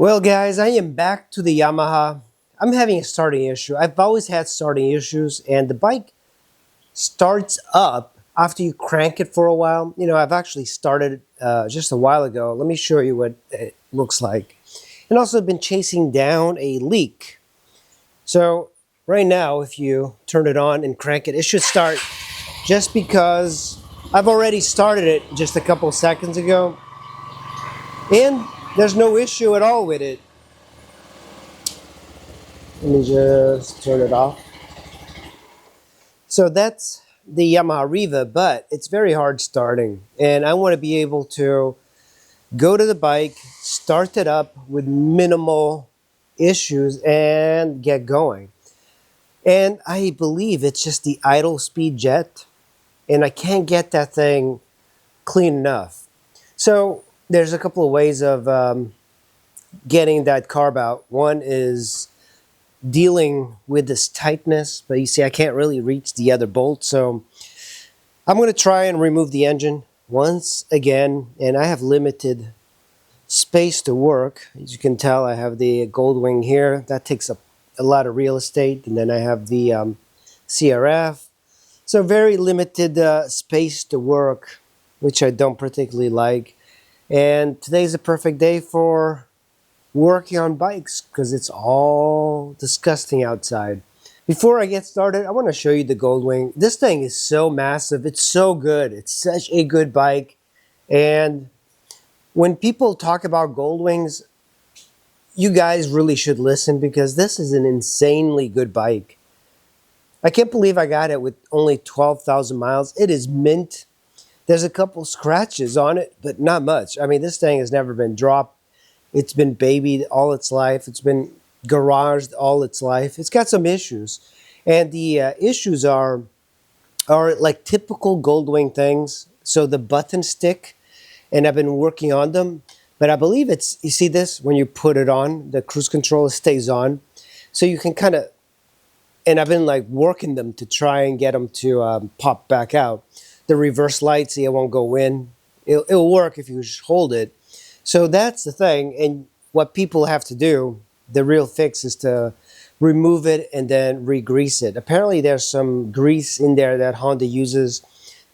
Well, guys, I am back to the Yamaha. I'm having a starting issue. I've always had starting issues, and the bike starts up after you crank it for a while. You know, I've actually started just a while ago. Let me show you what it looks like. And also, I've been chasing down a leak. So, right now, if you turn it on and crank it, it should start just because I've already started it just a couple seconds ago. And there's no issue at all with it. Let me just turn it off. So that's the Yamaha Riva, but it's very hard starting. And I want to be able to go to the bike, start it up with minimal issues, and get going. And I believe it's just the idle speed jet, and I can't get that thing clean enough. So there's a couple of ways of getting that carb out. One is dealing with this tightness, but you see I can't really reach the other bolt, so I'm going to try and remove the engine once again, and I have limited space to work. As you can tell, I have the gold wing here. That takes up a lot of real estate, and then I have the CRF. So very limited space to work, which I don't particularly like. And today's a perfect day for working on bikes because it's all disgusting outside. Before I get started, I want to show you the Goldwing. This thing is so massive. It's so good. It's such a good bike. And when people talk about Goldwings, you guys really should listen because this is an insanely good bike. I can't believe I got it with only 12,000 miles. It is mint. There's a couple scratches on it, but not much. I mean, this thing has never been dropped. It's been babied all its life. It's been garaged all its life. It's got some issues. And the issues are like typical Goldwing things. So the button stick, and I've been working on them. But I believe it's, you see this? When you put it on, the cruise control stays on. So you can kind of, and I've been like working them to try and get them to pop back out. The reverse light, see, it won't go in. It'll work if you just hold it. So that's the thing, and what people have to do, the real fix is to remove it and then re-grease it. Apparently there's some grease in there that Honda uses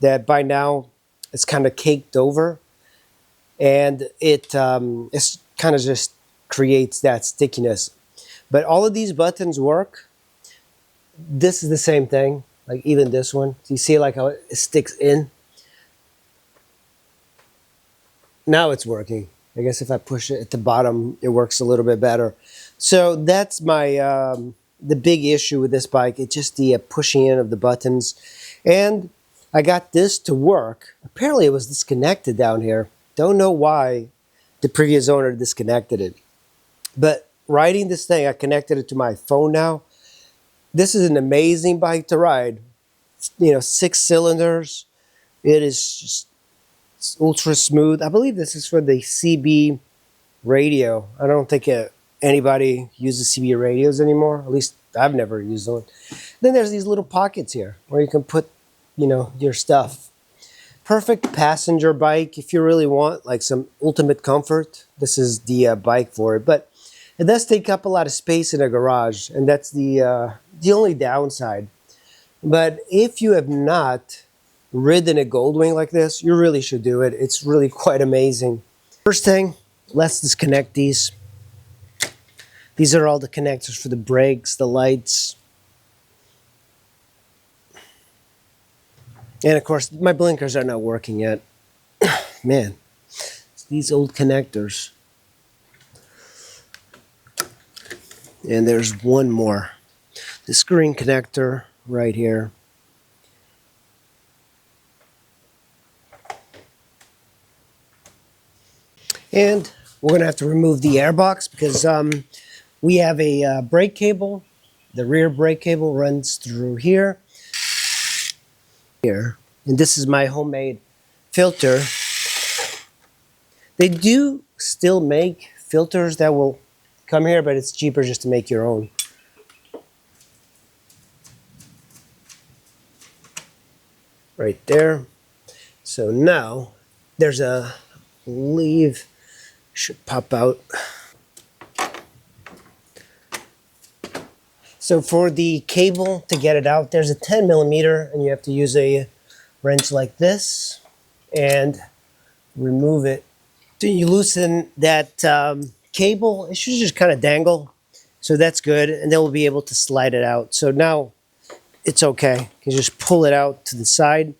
that by now it's kind of caked over, and it's kind of just creates that stickiness. But all of these buttons work. This is the same thing, like even this one. So you see like how it sticks in? Now it's working. I guess if I push it at the bottom, it works a little bit better. So that's my the big issue with this bike. It's just the pushing in of the buttons. And I got this to work. Apparently it was disconnected down here. Don't know why the previous owner disconnected it. But riding this thing, I connected it to my phone now. This is an amazing bike to ride. You know, 6 cylinders. It is just, it's ultra smooth. I believe this is for the CB radio. I don't think anybody uses CB radios anymore. At least I've never used one. Then there's these little pockets here where you can put, you know, your stuff. Perfect passenger bike if you really want like some ultimate comfort. This is the bike for it. But it does take up a lot of space in a garage, and that's the only downside. But if you have not ridden a Goldwing like this, you really should do it. It's really quite amazing. First thing, let's disconnect these. These are all the connectors for the brakes, the lights. And of course, my blinkers are not working yet. Man, it's these old connectors. And there's one more. The screen connector right here. And we're going to have to remove the airbox because we have a brake cable. The rear brake cable runs through here. Here. And this is my homemade filter. They do still make filters that will come here, but it's cheaper just to make your own. Right there. So now there's a leave. Should pop out. So for the cable to get it out, there's a 10 millimeter, and you have to use a wrench like this and remove it. So you loosen that cable. It should just kind of dangle. So that's good, and then we'll be able to slide it out. So now it's okay. You can just pull it out to the side.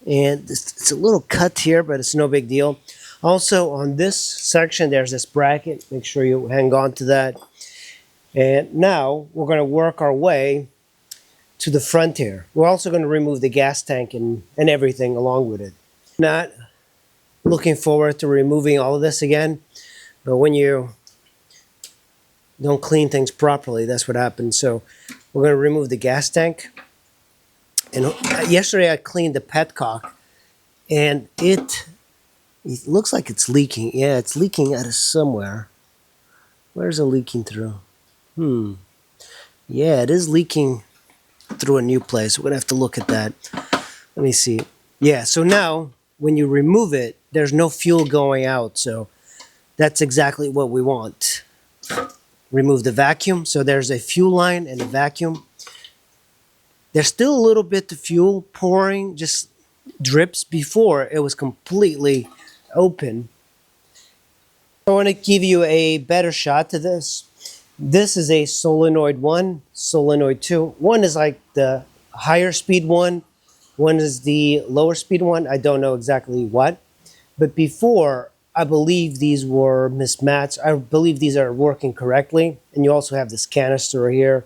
And it's a little cut here, but it's no big deal. Also, on this section, there's this bracket. Make sure you hang on to that. And now we're going to work our way to the front here. We're also going to remove the gas tank and everything along with it. Not looking forward to removing all of this again, but when you don't clean things properly, that's what happens. So we're going to remove the gas tank. And yesterday I cleaned the petcock, and it looks like it's leaking. Yeah, it's leaking out of somewhere. Where's it leaking through? Yeah, it is leaking through a new place. We're going to have to look at that. Let me see. Yeah, so now when you remove it, there's no fuel going out. So that's exactly what we want. Remove the vacuum. So there's a fuel line and a vacuum. There's still a little bit of fuel pouring, just drips. Before it was completely open. I want to give you a better shot to this. This is a solenoid 1, solenoid 2. One is like the higher speed one. One is the lower speed one. I don't know exactly what. But before, I believe these were mismatched. I believe these are working correctly. And you also have this canister here.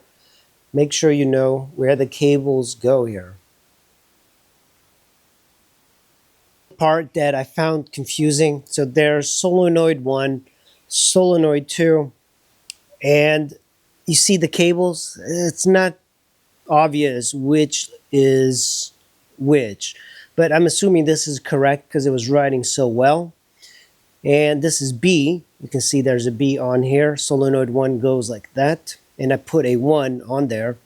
Make sure you know where the cables go here. Part that I found confusing. So there's solenoid 1, solenoid 2, and you see the cables. It's not obvious which is which, but I'm assuming this is correct because it was writing so well. And this is B. You can see there's a B on here. Solenoid 1 goes like that. And I put a 1 on there.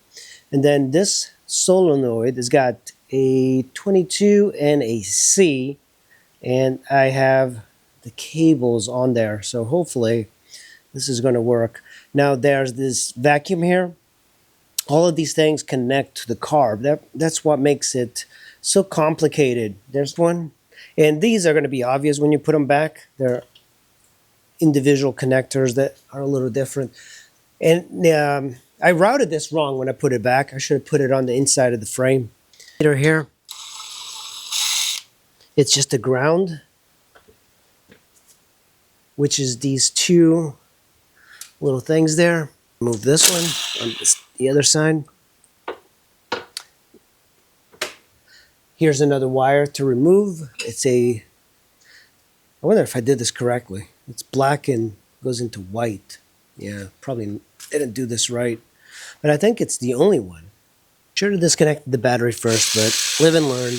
And then this solenoid has got a 22 and a C. And I have the cables on there. So hopefully this is going to work. Now there's this vacuum here. All of these things connect to the carb. That's what makes it so complicated. There's one. And these are going to be obvious when you put them back. They're individual connectors that are a little different. And I routed this wrong when I put it back. I should have put it on the inside of the frame. Here, it's just a ground, which is these two little things there. Move this one on the other side. Here's another wire to remove. It's I wonder if I did this correctly. It's black and goes into white. Yeah, probably didn't do this right. But I think it's the only one. Sure to disconnect the battery first, but live and learn.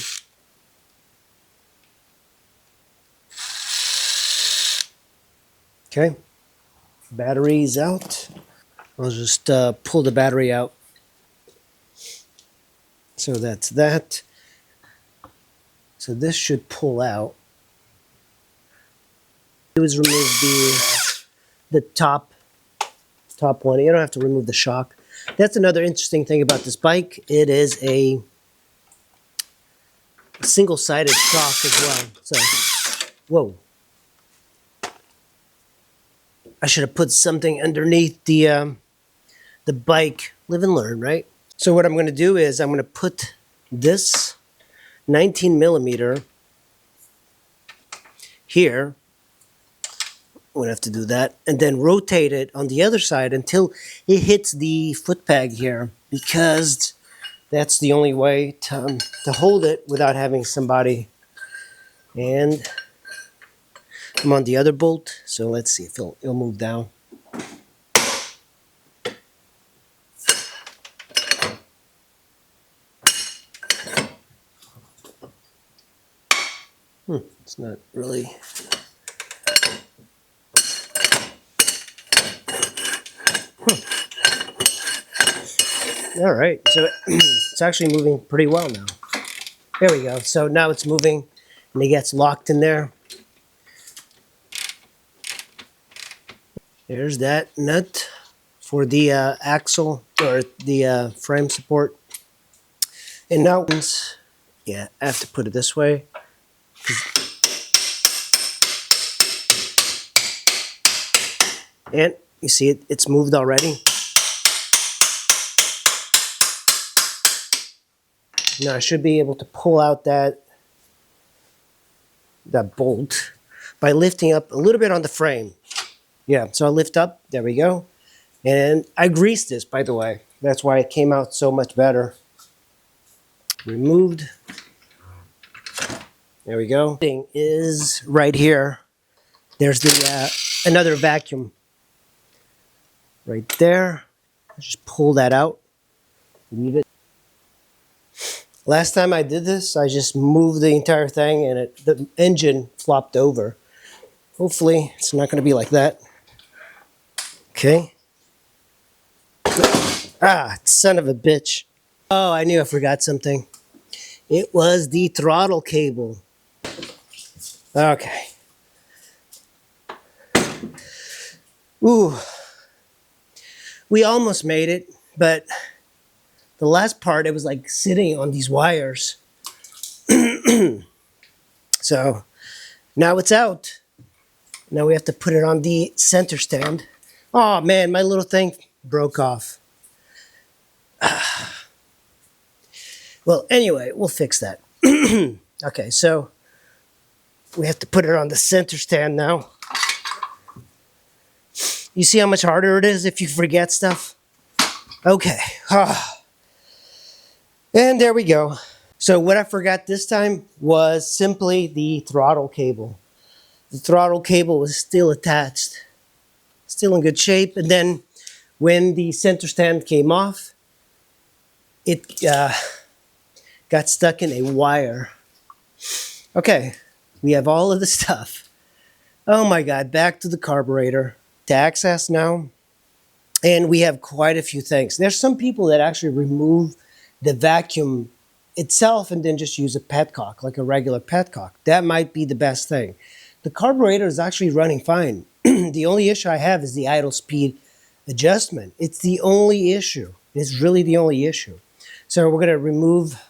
Okay, battery's out. I'll just pull the battery out. So that's that. So this should pull out. It was remove the top one. You don't have to remove the shock. That's another interesting thing about this bike. It is a single-sided shock as well. So, whoa. I should have put something underneath the bike. Live and learn, right? So what I'm going to do is I'm going to put this 19 millimeter here. I'm going to have to do that. And then rotate it on the other side until it hits the foot peg here. Because that's the only way to hold it without having somebody. And I'm on the other bolt. So let's see if it'll move down. It's not really. All right, so it's actually moving pretty well now. There we go. So now it's moving and it gets locked in there. There's that nut for the axle or the frame support. And now, yeah, I have to put it this way. And you see it's moved already. Now I should be able to pull out that bolt by lifting up a little bit on the frame. Yeah, so I lift up, there we go. And I greased this, by the way. That's why it came out so much better. Removed. There we go. Thing is right here. There's the another vacuum right there. Just pull that out. Leave it. Last time I did this, I just moved the entire thing and the engine flopped over. Hopefully, it's not going to be like that. Okay. Ah, son of a bitch. Oh, I knew I forgot something. It was the throttle cable. Okay. Ooh. We almost made it, but the last part, it was like sitting on these wires. So now it's out. Now we have to put it on the center stand. Oh man, my little thing broke off. Well, anyway, we'll fix that. Okay, so we have to put it on the center stand now. You see how much harder it is if you forget stuff? Okay. And there we go. So what I forgot this time was simply the throttle cable. The throttle cable was still attached, still in good shape. And then when the center stand came off, it got stuck in a wire. Okay, we have all of the stuff. Oh my God, back to the carburetor to access now. And we have quite a few things. There's some people that actually remove the vacuum itself and then just use a petcock, like a regular petcock. That might be the best thing. The carburetor is actually running fine. The only issue I have is the idle speed adjustment. It's the only issue. It's really the only issue. So we're going to remove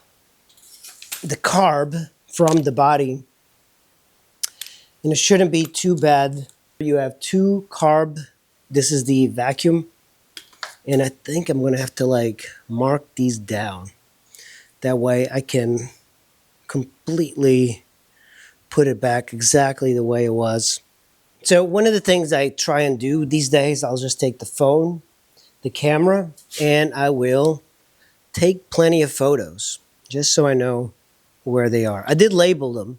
the carb from the body. And it shouldn't be too bad. You have two carb. This is the vacuum. And I think I'm going to have to like mark these down. That way I can completely put it back exactly the way it was. So one of the things I try and do these days, I'll just take the phone, the camera, and I will take plenty of photos just so I know where they are. I did label them,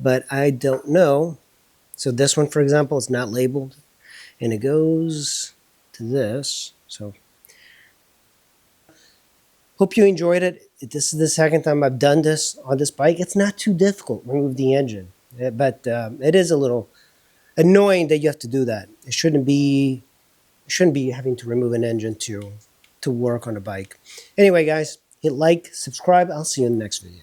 but I don't know. So this one, for example, is not labeled, and it goes to this. So hope you enjoyed it. This is the second time I've done this on this bike. It's not too difficult to remove the engine, but it is a little annoying that you have to do that. It shouldn't be having to remove an engine to work on a bike. Anyway, guys, hit like, subscribe. I'll see you in the next video.